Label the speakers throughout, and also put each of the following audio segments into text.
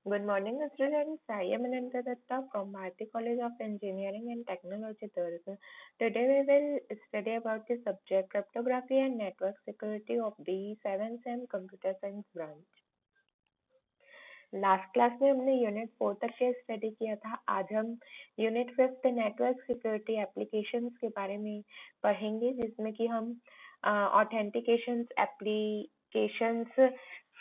Speaker 1: Good morning, students. I am Ananta Datta from Bharati College of Engineering and Technology, Durg. Today we will study about the subject cryptography and network security of the 7th SEM Computer Science branch. Last class में हमने unit 4 तक के study किया था। आज हम unit 5 network security applications के बारे में पढ़ेंगे, जिसमें कि हम authentications applications,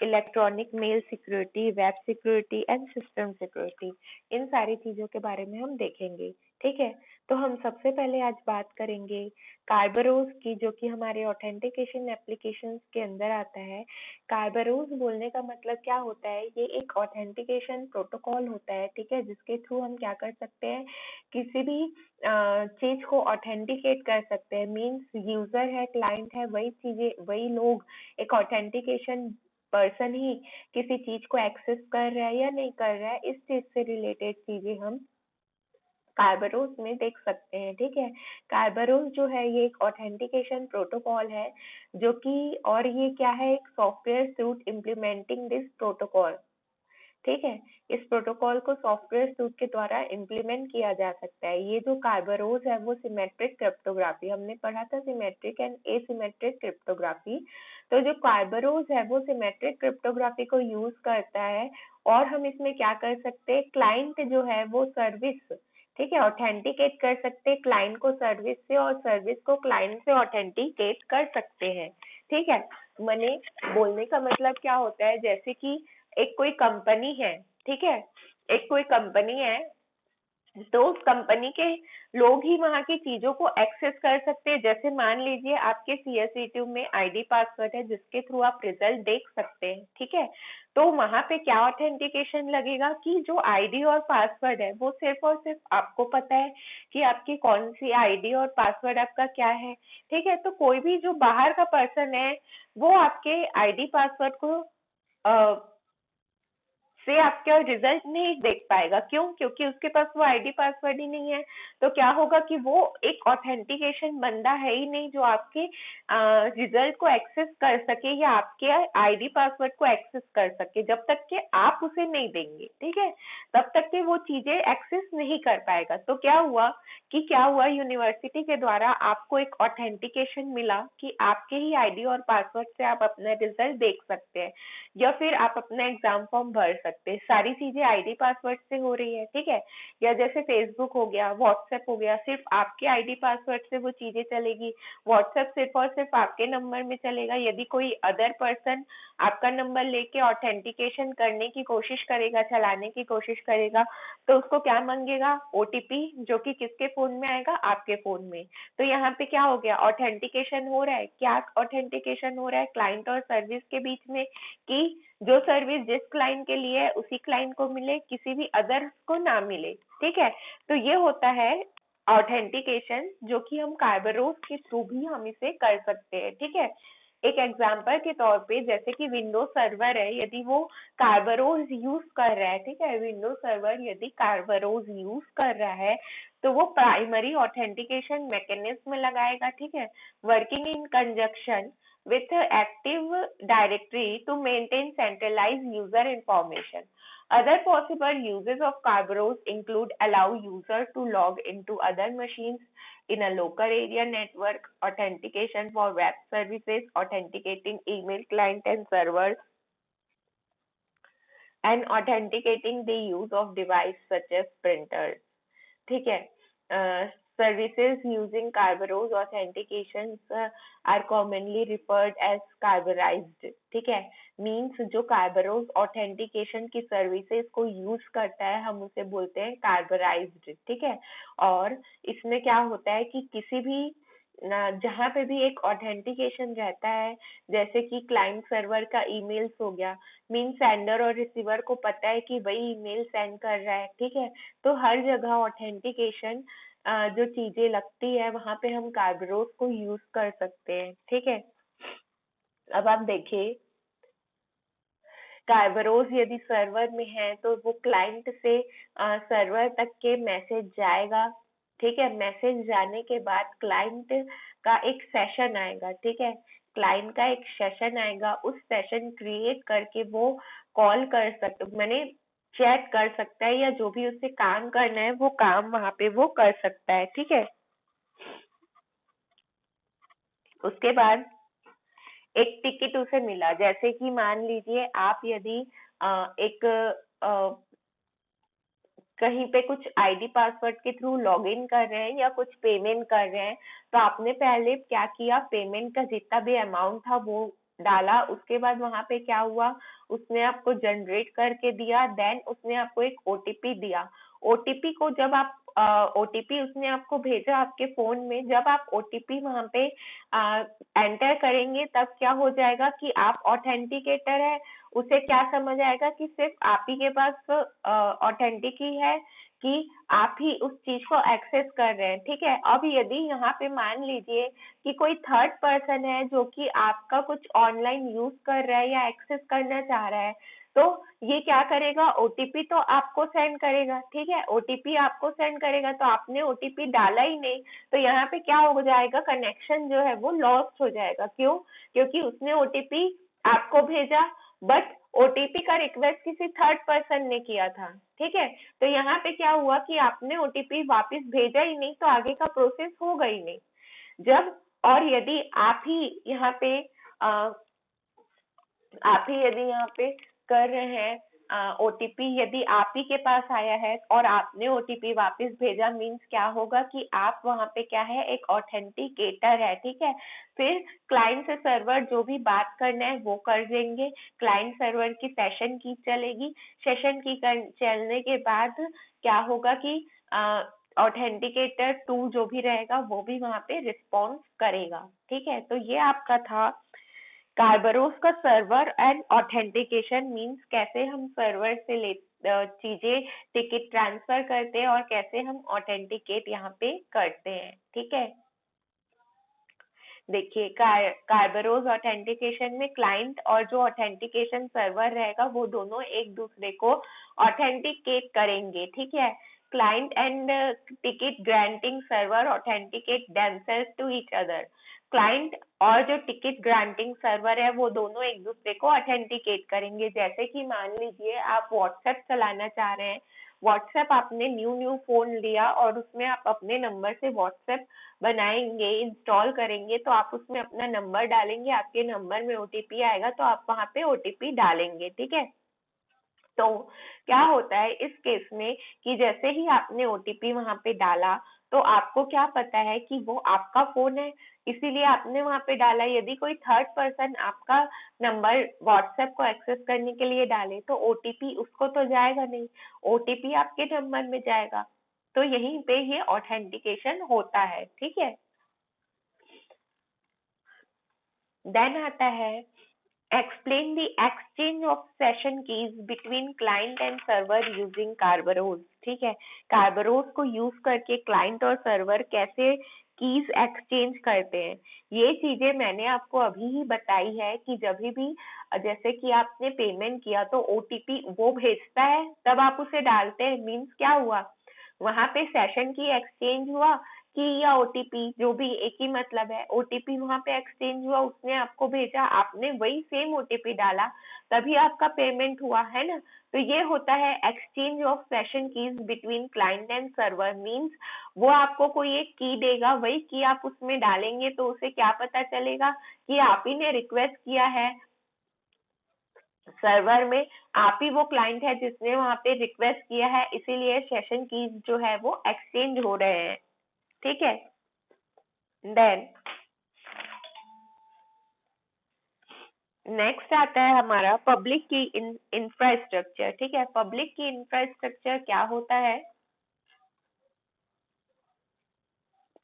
Speaker 1: electronic mail security, web security and system security, इन सारी चीजों के बारे में हम देखेंगे। ठीक है, तो हम सबसे पहले आज बात करेंगे कार्बरोज की, जो कि हमारे ऑथेंटिकेशन एप्लीकेशंस के अंदर आता है। कार्बरोज बोलने का मतलब क्या होता है? ये एक ऑथेंटिकेशन प्रोटोकॉल होता है, ठीक है, जिसके थ्रू हम क्या कर सकते हैं, किसी भी चीज को ऑथेंटिकेट कर सकते हैं। मीन्स यूजर है, क्लाइंट है, वही चीजें, वही लोग, एक ऑथेंटिकेशन पर्सन ही किसी चीज को एक्सेस कर रहा है या नहीं कर रहा है, इस चीज से रिलेटेड चीजें हम कार्बरोस में देख सकते हैं। ठीक है, कार्बरोस जो है ये एक ऑथेंटिकेशन प्रोटोकॉल है, जो कि, और ये क्या है, एक software suit implementing this protocol. ठीक है, इस प्रोटोकॉल को सॉफ्टवेयर सूट के द्वारा इम्प्लीमेंट किया जा सकता है। ये जो कार्बरोस है वो सिमेट्रिक क्रिप्टोग्राफी, हमने पढ़ा था सिमेट्रिक एंड एसिमेट्रिक क्रिप्टोग्राफी। तो जो कार्बरोस है वो सिमेट्रिक क्रिप्टोग्राफी को यूज करता है, और हम इसमें क्या कर सकते हैं, क्लाइंट जो है वो सर्विस, ठीक है, ऑथेंटिकेट कर सकते हैं क्लाइंट को सर्विस से, और सर्विस को क्लाइंट से ऑथेंटिकेट कर सकते हैं। ठीक है, मैंने बोलने का मतलब क्या होता है, जैसे कि एक कोई कंपनी है, ठीक है, एक कोई कंपनी है, तो उस कंपनी के लोग ही वहां की चीजों को एक्सेस कर सकते हैं। जैसे मान लीजिए आपके CSE2 में आईडी पासवर्ड है, जिसके थ्रू आप रिजल्ट देख सकते हैं। ठीक है, तो वहां पे क्या ऑथेंटिकेशन लगेगा कि जो आईडी और पासवर्ड है वो सिर्फ और सिर्फ आपको पता है कि आपकी कौन सी आईडी और पासवर्ड आपका क्या है। ठीक है, तो कोई भी जो बाहर का पर्सन है वो आपके आईडी पासवर्ड को से आपका रिजल्ट नहीं देख पाएगा। क्यों? क्योंकि उसके पास वो आईडी पासवर्ड ही नहीं है। तो क्या होगा कि वो एक ऑथेंटिकेशन बंदा है ही नहीं जो आपके रिजल्ट को एक्सेस कर सके या आपके आईडी पासवर्ड को एक्सेस कर सके। जब तक कि आप उसे नहीं देंगे, ठीक है, तब तक के वो चीजें एक्सेस नहीं कर पाएगा। तो क्या हुआ, यूनिवर्सिटी के द्वारा आपको एक ऑथेंटिकेशन मिला कि आपके ही आईडी और पासवर्ड से आप अपना रिजल्ट देख सकते हैं, या फिर आप अपना एग्जाम फॉर्म भर सकते हैं। सारी चीजें आईडी पासवर्ड से हो रही है। ठीक है, या जैसे फेसबुक हो गया, व्हाट्सएप हो गया, सिर्फ आपके आईडी पासवर्ड से वो चीजें चलेगी। व्हाट्सएप सिर्फ और सिर्फ आपके नंबर में चलेगा। यदि कोई अदर पर्सन आपका नंबर लेके ऑथेंटिकेशन करने की कोशिश करेगा, चलाने की कोशिश करेगा, तो उसको क्या मांगेगा, ओटीपी, जो कि किसके फोन में आएगा, आपके फोन में। तो यहाँ पे क्या हो गया, ऑथेंटिकेशन हो रहा है। क्या ऑथेंटिकेशन हो रहा है, क्लाइंट और सर्विस के बीच में, कि जो सर्विस जिस क्लाइंट के लिए है उसी क्लाइंट को मिले, किसी भी अदर को ना मिले। ठीक है, तो ये होता है ऑथेंटिकेशन, जो कि हम कार्बरोस के थ्रू भी हम इसे कर सकते हैं। ठीक है, एक एग्जांपल के तौर पे, जैसे कि विंडोज सर्वर है, यदि वो कार्बरोस यूज कर रहा है, ठीक है, विंडोज सर्वर यदि कार्बरोस यूज कर रहा है, तो वो प्राइमरी ऑथेंटिकेशन मैकेनिज्म लगाएगा। ठीक है, working in conjunction with Active Directory to maintain centralized user information. Other possible uses of Kerberos include allow user to log into other machines in a local area network, authentication for web services, authenticating email client and servers, and authenticating the use of device such as printers. ठीक है, services using Kerberos authentications are commonly referred as Kerberized. ठीक है, means जो Kerberos authentication की services को use करता है हम उसे बोलते हैं Kerberized। ठीक है, और इसमें क्या होता है कि किसी भी जहाँ पे भी एक ऑथेंटिकेशन रहता है, जैसे कि क्लाइंट सर्वर का ईमेल्स हो गया, मीन सेंडर और रिसीवर को पता है कि वही ईमेल सेंड कर रहा है। ठीक है, तो हर जगह ऑथेंटिकेशन जो चीजें लगती है वहां पे हम कार्बरोस को यूज कर सकते हैं। ठीक है, अब आप देखिए, कार्बरोस यदि सर्वर में है तो वो क्लाइंट से सर्वर तक के मैसेज जाएगा। ठीक है, मैसेज जाने के बाद क्लाइंट का एक सेशन आएगा। ठीक है, क्लाइंट का एक सेशन आएगा, उस सेशन क्रिएट करके वो कॉल कर सकते, मैंने चैट कर सकता है या जो भी उसे काम करना है वो काम वहां पे वो कर सकता है, ठीक है। उसके बाद एक टिकट उसे मिला, जैसे कि मान लीजिए आप यदि एक कहीं पे कुछ आईडी पासवर्ड के थ्रू लॉगिन कर रहे हैं या कुछ पेमेंट कर रहे हैं, तो आपने पहले क्या किया, पेमेंट का जितना भी अमाउंट था वो डाला। उसके बाद वहां पे क्या हुआ, उसने आपको जनरेट करके दिया, देन उसने आपको एक ओटीपी दिया। ओटीपी को जब आप ओटीपी उसने आपको भेजा आपके फोन में, जब आप ओटीपी वहां पे एंटर करेंगे तब क्या हो जाएगा कि आप ऑथेंटिकेटर है। उसे क्या समझ आएगा कि सिर्फ आप ही के पास ऑथेंटिक ही है, कि आप ही उस चीज को एक्सेस कर रहे हैं, ठीक है। अब यदि यहाँ पे मान लीजिए कि कोई थर्ड पर्सन है जो कि आपका कुछ ऑनलाइन यूज कर रहा है या एक्सेस करना चाह रहा है, तो ये क्या करेगा, ओटीपी तो आपको सेंड करेगा, ठीक है। ओटीपी आपको सेंड करेगा तो आपने ओटीपी डाला ही नहीं, तो यहाँ पे क्या हो जाएगा, कनेक्शन जो है वो लॉस्ट हो जाएगा। क्यों? क्योंकि उसने ओटीपी आपको भेजा, बट ओटीपी का रिक्वेस्ट किसी थर्ड पर्सन ने किया था, ठीक है। तो यहाँ पे क्या हुआ कि आपने ओटीपी वापस भेजा ही नहीं, तो आगे का प्रोसेस होगा ही नहीं। जब और यदि आप ही यहाँ पे आप ही यदि यहाँ पे कर रहे हैं ओटीपी, यदि आप ही के पास आया है और आपने ओटीपी वापस भेजा, मीन्स क्या होगा कि आप वहां पे क्या है, एक ऑथेंटिकेटर है, ठीक है। फिर क्लाइंट से सर्वर जो भी बात करना है वो कर देंगे, क्लाइंट सर्वर की सेशन की चलेगी, सेशन की चलने के बाद क्या होगा कि ऑथेंटिकेटर 2 जो भी रहेगा वो भी वहां पे रिस्पॉन्स करेगा, ठीक है। तो ये आपका था कार्बरोस का सर्वर एंड ऑथेंटिकेशन, मींस कैसे हम सर्वर से ले चीजें टिकट ट्रांसफर करते हैं और कैसे हम ऑथेंटिकेट यहाँ पे करते हैं, ठीक है। देखिए कार्बरोस ऑथेंटिकेशन में क्लाइंट और जो ऑथेंटिकेशन सर्वर रहेगा वो दोनों एक दूसरे को ऑथेंटिकेट करेंगे, ठीक है। Client and ticket granting server authenticate themselves to each other. Client और जो टिकट ग्रांटिंग सर्वर है वो दोनों एक दूसरे को ऑथेंटिकेट करेंगे। जैसे कि मान लीजिए आप व्हाट्सएप चलाना चाह रहे हैं, व्हाट्सएप आपने न्यू फोन लिया और उसमें आप अपने नंबर से व्हाट्सएप बनाएंगे, इंस्टॉल करेंगे, तो आप उसमें अपना नंबर डालेंगे, आपके नंबर में ओटीपी आएगा तो आप वहां पे ओटीपी डालेंगे, ठीक है। तो क्या होता है इस केस में कि जैसे ही आपने ओटीपी वहां पे डाला, तो आपको क्या पता है कि वो आपका फोन है, इसीलिए आपने वहां पे डाला। यदि कोई थर्ड पर्सन आपका नंबर व्हाट्सएप को एक्सेस करने के लिए डाले तो ओटीपी उसको तो जाएगा नहीं, ओटीपी आपके नंबर में जाएगा। तो यहीं पे ये ऑथेंटिकेशन होता है, ठीक है। देन आता है explain the exchange of session keys between client and server using Kerberos, ठीक है। Kerberos को यूज करके क्लाइंट और सर्वर कैसे कीज एक्सचेंज करते हैं, ये चीजें मैंने आपको अभी ही बताई है कि जब भी जैसे कि आपने पेमेंट किया तो ओटीपी वो भेजता है तब आप उसे डालते हैं, मीन्स क्या हुआ, वहां पे सेशन की एक्सचेंज हुआ कि या ओटीपी, जो भी एक ही मतलब है, ओटीपी वहां पे एक्सचेंज हुआ, उसने आपको भेजा, आपने वही सेम ओटीपी डाला, तभी आपका पेमेंट हुआ, है ना। तो ये होता है exchange of session keys between client and server, means वो आपको कोई एक की देगा, वही की आप उसमें डालेंगे तो उसे क्या पता चलेगा कि आप ही ने रिक्वेस्ट किया है सर्वर में, आप ही वो क्लाइंट है जिसने वहां पे रिक्वेस्ट किया है, इसीलिए सेशन कीज जो है वो एक्सचेंज हो रहे हैं, ठीक है। देन नेक्स्ट आता है हमारा पब्लिक की इंफ्रास्ट्रक्चर, ठीक है। पब्लिक की इंफ्रास्ट्रक्चर क्या होता है,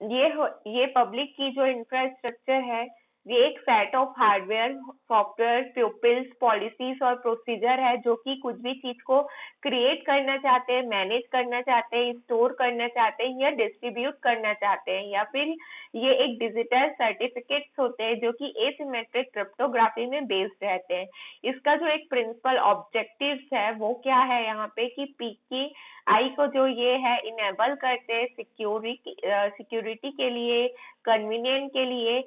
Speaker 1: ये पब्लिक की जो इंफ्रास्ट्रक्चर है, ये एक set of hardware, software, pupils, policies और प्रोसीजर है जो कि कुछ भी चीज को क्रिएट करना चाहते हैं, मैनेज करना चाहते हैं, स्टोर करना चाहते हैं या डिस्ट्रीब्यूट करना चाहते हैं, या फिर ये एक डिजिटल सर्टिफिकेट्स होते हैं जो कि एसिमेट्रिक क्रिप्टोग्राफी में बेस्ड रहते हैं। इसका जो एक प्रिंसिपल ऑब्जेक्टिव्स है वो क्या है यहाँ पे कि पीकी आई को जो ये है इनेबल करते हैं सिक्योरिटी के लिए, कन्वीनियंट के लिए,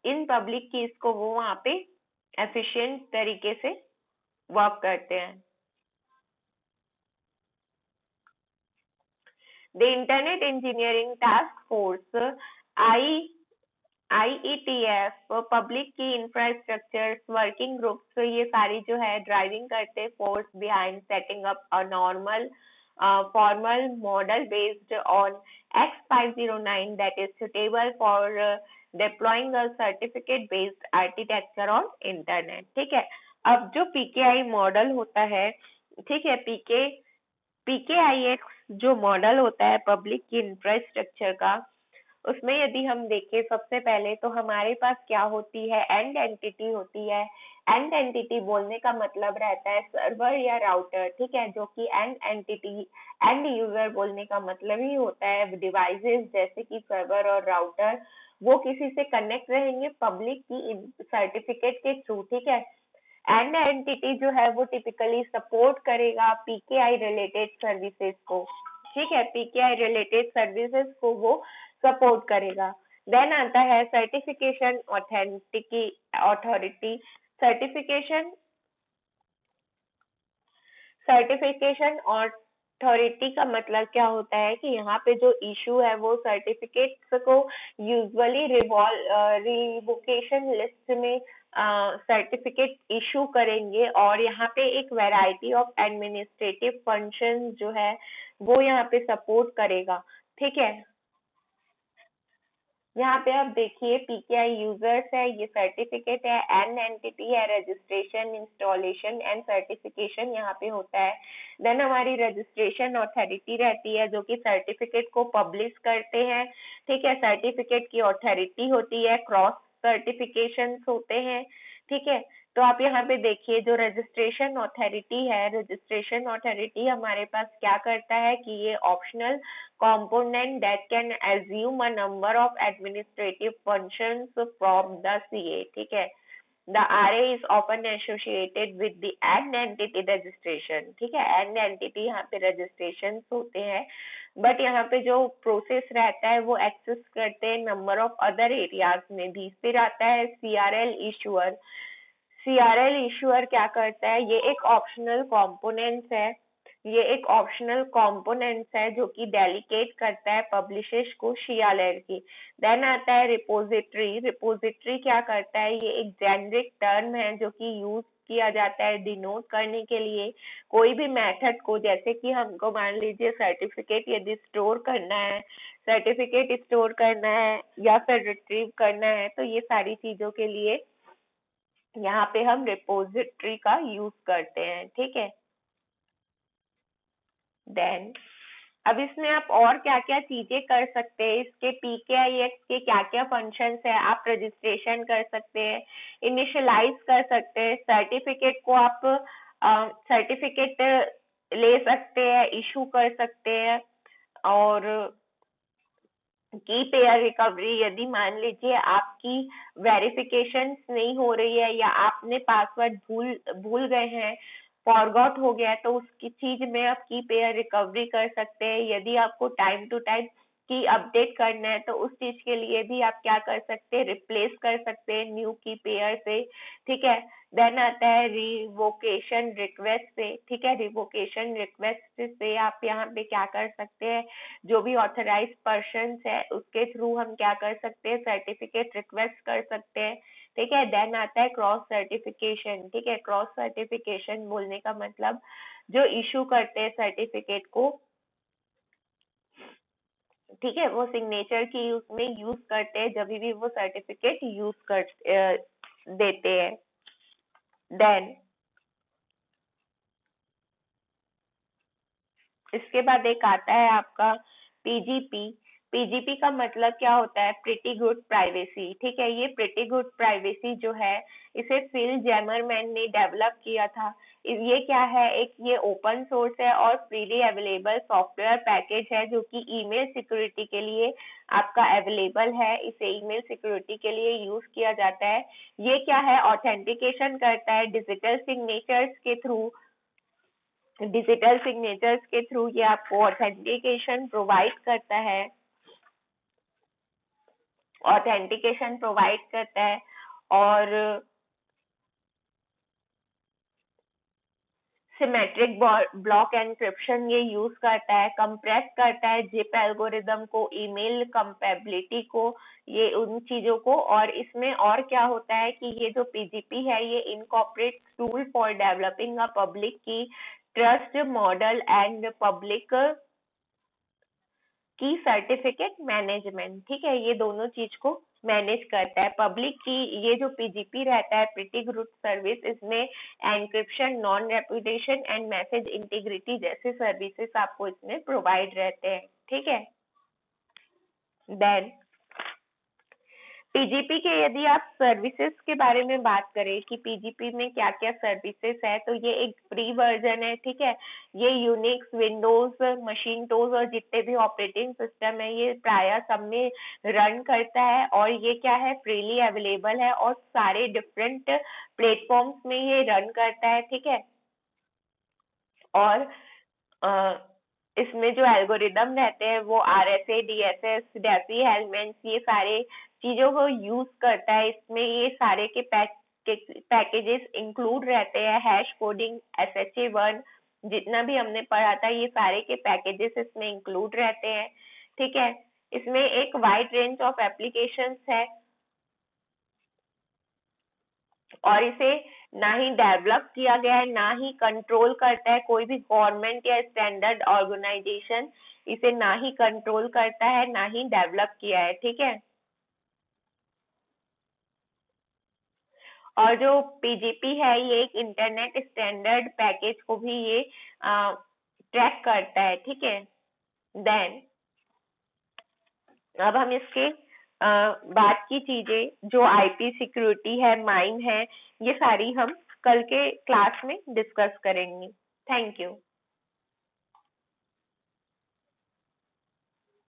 Speaker 1: इन पब्लिक कीज को वो वहां पे एफिशिएंट तरीके से वर्क करते हैं। The internet engineering task force IETF, public की इंफ्रास्ट्रक्चर वर्किंग ग्रुप्स, ये सारी जो है ड्राइविंग करते force behind setting up a normal formal model based on X509 that is suitable for deploying a certificate based architecture on internet। ठीक है, अब जो PKI मॉडल होता है, ठीक है, PKIX जो मॉडल होता है पब्लिक की इंफ्रास्ट्रक्चर का, उसमें यदि हम देखें सबसे पहले तो हमारे पास क्या होती है, एंड एंटिटी होती है। एंड एंटिटी बोलने का मतलब रहता है सर्वर या राउटर, ठीक है, जो कि एंड एंटिटी, एंड यूजर बोलने का मतलब ही होता है डिवाइसेस जैसे कि सर्वर और राउटर, वो किसी से कनेक्ट रहेंगे पब्लिक की सर्टिफिकेट के थ्रू। ठीक है, एंड एंटिटी जो है वो टिपिकली सपोर्ट करेगा पीकेआई रिलेटेड सर्विसेज को। ठीक है, पीकेआई रिलेटेड सर्विसेज को वो सपोर्ट करेगा। देन आता है सर्टिफिकेशन अथॉरिटी। सर्टिफिकेशन अथॉरिटी का मतलब क्या होता है कि यहाँ पे जो इशू है वो सर्टिफिकेट्स को यूजुअली रिवोकेशन लिस्ट में सर्टिफिकेट इशू करेंगे, और यहाँ पे एक वैरायटी ऑफ एडमिनिस्ट्रेटिव फंक्शन जो है वो यहाँ पे सपोर्ट करेगा। ठीक है, यहाँ पे आप देखिए पीकेआई यूजर्स है, ये सर्टिफिकेट है, एन एंटिटी है, रजिस्ट्रेशन, इंस्टॉलेशन एंड सर्टिफिकेशन यहाँ पे होता है। देन हमारी रजिस्ट्रेशन अथॉरिटी रहती है जो कि सर्टिफिकेट को पब्लिश करते हैं। ठीक है, सर्टिफिकेट की अथॉरिटी होती है, क्रॉस सर्टिफिकेशन होते हैं। ठीक है, तो आप यहाँ पे देखिए जो रजिस्ट्रेशन अथॉरिटी है, रजिस्ट्रेशन अथॉरिटी हमारे पास क्या करता है कि ये optional component that can assume a number of administrative functions from the CA। ठीक है, the RA is often associated with the and entity registration। ठीक है, and entity यहाँ पे registration होते हैं, बट यहाँ पे जो प्रोसेस रहता है वो एक्सेस करते हैं नंबर ऑफ अदर एरियाज में भी। फिर आता है CRL इशूअर। CRL इशूअर क्या करता है, ये एक ऑप्शनल कॉम्पोनेंट्स है, ये एक ऑप्शनल कॉम्पोनेंट्स है जो कि डेलीकेट करता है पब्लिशर्स को CRL की। देन आता है रिपोजिटरी। रिपोजिटरी क्या करता है, ये एक जेनरिक टर्म है जो कि यूज किया जाता है डिनोट करने के लिए कोई भी मेथड को, जैसे कि हमको मान लीजिए सर्टिफिकेट यदि स्टोर करना है, सर्टिफिकेट स्टोर करना है या फिर रिट्रीव करना है, तो ये सारी चीजों के लिए यहाँ पे हम रिपोजिटरी का यूज करते हैं। ठीक है, देन अब इसमें आप और क्या क्या चीजें कर सकते हैं, इसके पीकेआईएक्स के क्या क्या फंक्शंस है, आप रजिस्ट्रेशन कर सकते हैं, इनिशियलाइज कर सकते हैं, सर्टिफिकेट को आप सर्टिफिकेट ले सकते हैं, इशू कर सकते हैं, और की पेयर रिकवरी, यदि मान लीजिए आपकी वेरिफिकेशन नहीं हो रही है या आपने पासवर्ड भूल गए हैं, फॉरगॉट हो गया है, तो उसकी चीज में आप की पेयर रिकवरी कर सकते हैं। यदि आपको टाइम टू टाइम की अपडेट करना है तो उस चीज के लिए भी आप क्या कर सकते हैं, रिप्लेस कर सकते हैं न्यू की पेयर से। ठीक है, देन आता है रिवोकेशन रिक्वेस्ट से। ठीक है, रिवोकेशन रिक्वेस्ट से आप यहाँ पे क्या कर सकते हैं, जो भी ऑथराइज पर्सन है उसके थ्रू हम क्या कर सकते हैं, सर्टिफिकेट रिक्वेस्ट कर सकते हैं। ठीक है, देन आता है क्रॉस सर्टिफिकेशन। ठीक है, क्रॉस सर्टिफिकेशन बोलने का मतलब जो इशू करते हैं सर्टिफिकेट को, ठीक है, वो सिग्नेचर की उसमें यूज करते हैं जब भी वो सर्टिफिकेट यूज कर देते हैं। देन इसके बाद एक आता है आपका पीजीपी। पीजीपी का मतलब क्या होता है, प्रिटी गुड प्राइवेसी। ठीक है, ये प्रिटी गुड प्राइवेसी जो है इसे फिल जैमरमैन ने डेवलप किया था। ये क्या है, एक ये ओपन सोर्स है और फ्रीली अवेलेबल सॉफ्टवेयर पैकेज है जो कि ईमेल सिक्योरिटी के लिए आपका अवेलेबल है। इसे ईमेल सिक्योरिटी के लिए यूज किया जाता है। ये क्या है, ऑथेंटिकेशन करता है डिजिटल सिग्नेचर्स के थ्रू। डिजिटल सिग्नेचर्स के थ्रू ये आपको ऑथेंटिकेशन प्रोवाइड करता है, ऑथेंटिकेशन प्रोवाइड करता है। और सिमेट्रिक ब्लॉक एनक्रिप्शन ये यूज करता है, कंप्रेस करता है जिप एल्गोरिदम को, ईमेल कंपेबिलिटी को, ये उन चीजों को। और इसमें और क्या होता है कि ये जो पीजीपी है ये incorporate tool for developing a public की ट्रस्ट मॉडल एंड पब्लिक की सर्टिफिकेट मैनेजमेंट। ठीक है, ये दोनों चीज को मैनेज करता है। पब्लिक की ये जो पीजीपी रहता है, प्रीटी ग्रुप सर्विस, इसमें encryption, non reputation and message integrity जैसे सर्विसेज आपको इसमें प्रोवाइड रहते हैं। ठीक है, देन पीजीपी के यदि आप सर्विसेज के बारे में बात करें कि पीजीपी में क्या क्या सर्विसेज है, तो ये एक फ्री वर्जन है। ठीक है, ये यूनिक्स, विंडोज, मशीनटोज और जितने भी ऑपरेटिंग सिस्टम है ये प्राय सब में रन करता है। और ये क्या है, फ्रीली अवेलेबल है और सारे डिफरेंट प्लेटफॉर्म्स में ये रन करता है। ठीक है, और इसमें जो एल्गोरिदम रहते हैं वो RSA, DSS, डेफी, हेलमेंट्स, ये सारे चीजों को यूज करता है। इसमें ये सारे के पैकेजेस इंक्लूड रहते हैं। हैश कोडिंग, SHA-1, जितना भी हमने पढ़ा था ये सारे के पैकेजेस इसमें इंक्लूड रहते हैं। ठीक है, इसमें एक वाइड रेंज ऑफ एप्लीकेशंस है और इसे ना ही डेवलप किया गया है ना ही कंट्रोल करता है कोई भी गवर्नमेंट या स्टैंडर्ड ऑर्गेनाइजेशन। इसे ना ही कंट्रोल करता है ना ही डेवलप किया है। ठीक है, और जो पीजीपी है ये एक इंटरनेट स्टैंडर्ड पैकेज को भी ये ट्रैक करता है। ठीक है, देन अब हम इसके बाद की चीजें जो आईपी सिक्योरिटी है, माइम है, ये सारी हम कल के क्लास में डिस्कस करेंगे। Thank you.